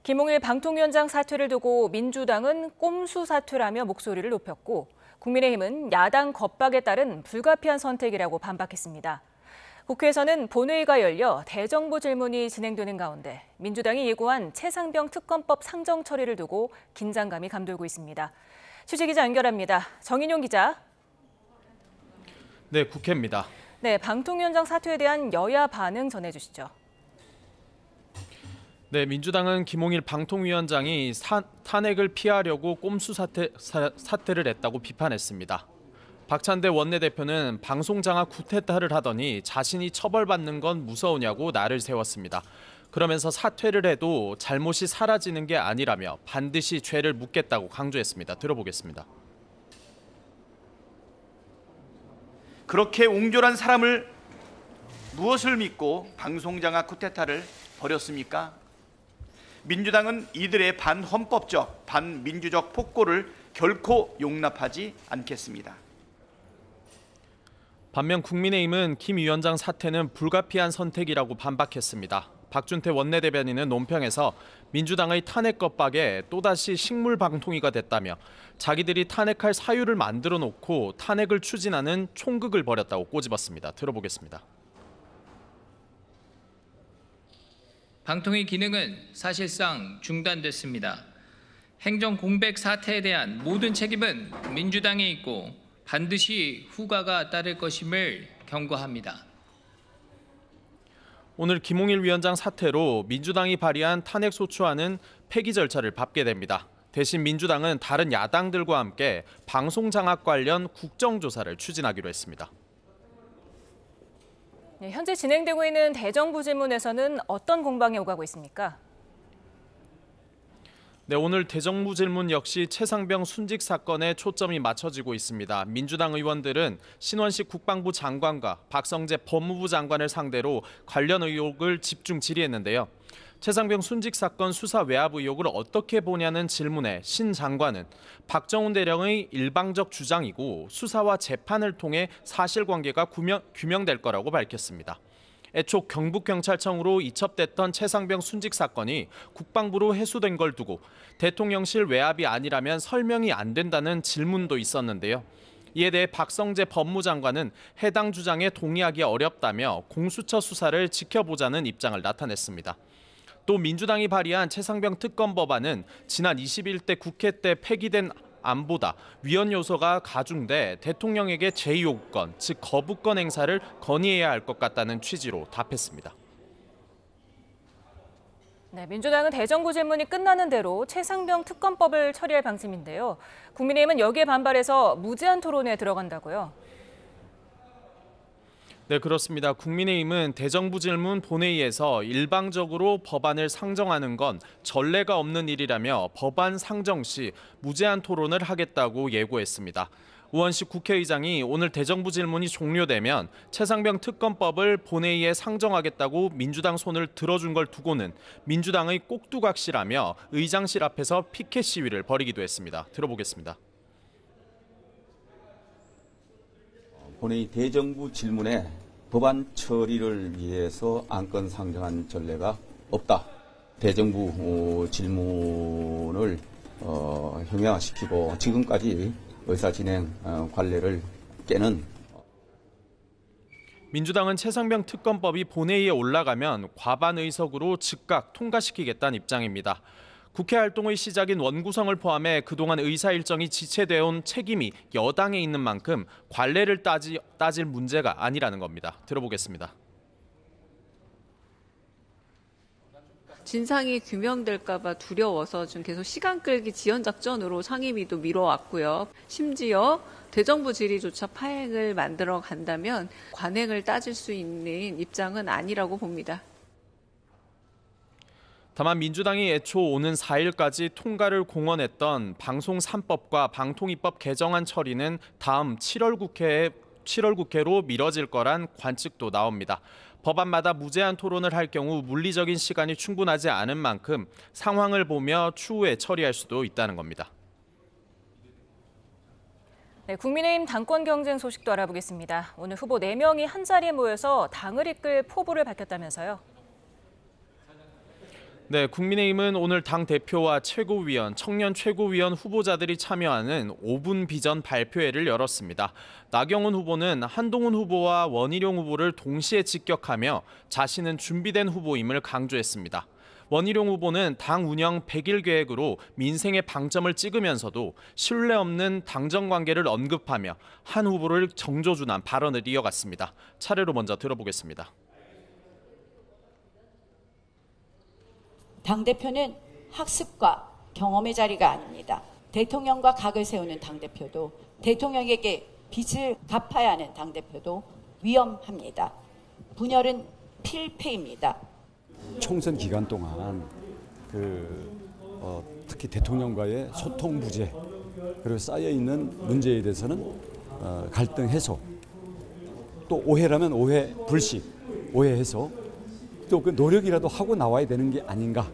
김홍일 방통위원장 사퇴를 두고 민주당은 꼼수 사퇴라며 목소리를 높였고 국민의힘은 야당 겁박에 따른 불가피한 선택이라고 반박했습니다. 국회에서는 본회의가 열려 대정부 질문이 진행되는 가운데 민주당이 예고한 최상병 특검법 상정 처리를 두고 긴장감이 감돌고 있습니다. 취재기자 연결합니다. 정인용 기자. 네, 국회입니다. 네, 방통위원장 사퇴에 대한 여야 반응 전해주시죠. 네, 민주당은 김홍일 방통위원장이 탄핵을 피하려고 꼼수 사퇴를 했다고 비판했습니다. 박찬대 원내대표는 방송장악 쿠데타를 하더니 자신이 처벌받는 건 무서우냐고 날을 세웠습니다. 그러면서 사퇴를 해도 잘못이 사라지는 게 아니라며 반드시 죄를 묻겠다고 강조했습니다. 들어보겠습니다. 그렇게 옹졸한 사람을 무엇을 믿고 방송장악 쿠데타를 벌였습니까? 민주당은 이들의 반헌법적, 반민주적 폭거를 결코 용납하지 않겠습니다. 반면 국민의힘은 김 위원장 사퇴는 불가피한 선택이라고 반박했습니다. 박준태 원내대변인은 논평에서 민주당의 탄핵 겁박에 또다시 식물방통위가 됐다며 자기들이 탄핵할 사유를 만들어 놓고 탄핵을 추진하는 총극을 벌였다고 꼬집었습니다. 들어보겠습니다. 방통위 기능은 사실상 중단됐습니다. 행정 공백 사태에 대한 모든 책임은 민주당에 있고 반드시 후과가 따를 것임을 경고합니다. 오늘 김홍일 위원장 사퇴로 민주당이 발의한 탄핵 소추안은 폐기 절차를 밟게 됩니다. 대신 민주당은 다른 야당들과 함께 방송 장악 관련 국정조사를 추진하기로 했습니다. 네, 현재 진행되고 있는 대정부 질문에서는 어떤 공방이 오가고 있습니까? 네, 오늘 대정부 질문 역시 최상병 순직 사건에 초점이 맞춰지고 있습니다. 민주당 의원들은 신원식 국방부 장관과 박성재 법무부 장관을 상대로 관련 의혹을 집중 질의했는데요. 최상병 순직 사건 수사 외압 의혹을 어떻게 보냐는 질문에 신 장관은 박정훈 대령의 일방적 주장이고 수사와 재판을 통해 사실관계가 규명될 거라고 밝혔습니다. 애초 경북경찰청으로 이첩됐던 최상병 순직 사건이 국방부로 해소된 걸 두고 대통령실 외압이 아니라면 설명이 안 된다는 질문도 있었는데요. 이에 대해 박성재 법무장관은 해당 주장에 동의하기 어렵다며 공수처 수사를 지켜보자는 입장을 나타냈습니다. 또 민주당이 발의한 최상병 특검 법안은 지난 21대 국회 때 폐기된 안보다 위헌 요소가 가중돼 대통령에게 제2요구권, 즉 거부권 행사를 건의해야 할 것 같다는 취지로 답했습니다. 네, 민주당은 대정부 질문이 끝나는 대로 최상병 특검법을 처리할 방침인데요. 국민의힘은 여기에 반발해서 무제한 토론에 들어간다고요. 네, 그렇습니다. 국민의힘은 대정부 질문 본회의에서 일방적으로 법안을 상정하는 건 전례가 없는 일이라며 법안 상정 시 무제한 토론을 하겠다고 예고했습니다. 우원식 국회의장이 오늘 대정부 질문이 종료되면 최상병 특검법을 본회의에 상정하겠다고 민주당 손을 들어준 걸 두고는 민주당의 꼭두각시라며 의장실 앞에서 피켓 시위를 벌이기도 했습니다. 들어보겠습니다. 본회의 대정부 질문에 법안 처리를 위해서 안건 상정한 전례가 없다. 대정부 질문을 형해화시키고 지금까지 의사진행 관례를 깨는. 민주당은 최상병 특검법이 본회의에 올라가면 과반 의석으로 즉각 통과시키겠다는 입장입니다. 국회 활동의 시작인 원구성을 포함해 그동안 의사 일정이 지체되어 온 책임이 여당에 있는 만큼 관례를 따질 문제가 아니라는 겁니다. 들어보겠습니다. 진상이 규명될까 봐 두려워서 좀 계속 시간 끌기 지연 작전으로 상임위도 미뤄왔고요. 심지어 대정부 질의조차 파행을 만들어 간다면 관행을 따질 수 있는 입장은 아니라고 봅니다. 다만 민주당이 애초 오는 4일까지 통과를 공언했던 방송 3법과 방통위법 개정안 처리는 다음 7월 국회로 미뤄질 거란 관측도 나옵니다. 법안마다 무제한 토론을 할 경우 물리적인 시간이 충분하지 않은 만큼 상황을 보며 추후에 처리할 수도 있다는 겁니다. 네, 국민의힘 당권 경쟁 소식도 알아보겠습니다. 오늘 후보 4명이 한자리에 모여서 당을 이끌 포부를 밝혔다면서요. 네, 국민의힘은 오늘 당 대표와 최고위원, 청년 최고위원 후보자들이 참여하는 5분 비전 발표회를 열었습니다. 나경원 후보는 한동훈 후보와 원희룡 후보를 동시에 직격하며 자신은 준비된 후보임을 강조했습니다. 원희룡 후보는 당 운영 100일 계획으로 민생의 방점을 찍으면서도 신뢰 없는 당정 관계를 언급하며 한 후보를 정조준한 발언을 이어갔습니다. 차례로 먼저 들어보겠습니다. 당대표는 학습과 경험의 자리가 아닙니다. 대통령과 각을 세우는 당대표도, 대통령에게 빚을 갚아야 하는 당대표도 위험합니다. 분열은 필패입니다. 총선 기간 동안 특히 대통령과의 소통 부재, 그리고 쌓여있는 문제에 대해서는 갈등 해소, 또 오해라면 오해 불식, 오해 해소, 또 그 노력이라도 하고 나와야 되는 게 아닌가.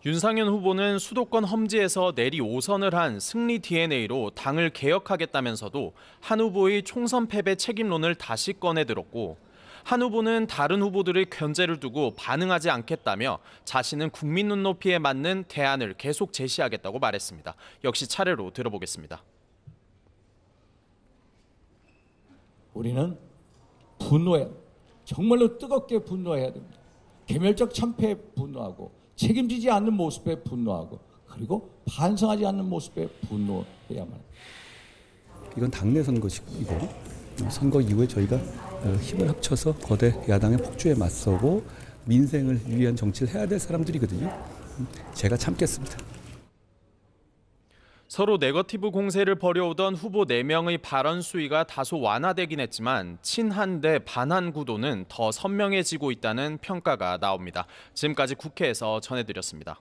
윤상현 후보는 수도권 험지에서 내리 5선을 한 승리 DNA로 당을 개혁하겠다면서도 한 후보의 총선 패배 책임론을 다시 꺼내들었고, 한 후보는 다른 후보들의 견제를 두고 반응하지 않겠다며 자신은 국민 눈높이에 맞는 대안을 계속 제시하겠다고 말했습니다. 역시 차례로 들어보겠습니다. 우리는 분노해야 됩니다. 정말로 뜨겁게 분노해야 됩니다. 개멸적 참패에 분노하고 책임지지 않는 모습에 분노하고 그리고 반성하지 않는 모습에 분노해야만 합니다. 이건 당내 선거이고 선거 이후에 저희가 힘을 합쳐서 거대 야당의 폭주에 맞서고 민생을 위한 정치를 해야 될 사람들이거든요. 제가 참겠습니다. 서로 네거티브 공세를 벌여오던 후보 4명의 발언 수위가 다소 완화되긴 했지만 친한 대 반한 구도는 더 선명해지고 있다는 평가가 나옵니다. 지금까지 국회에서 전해드렸습니다.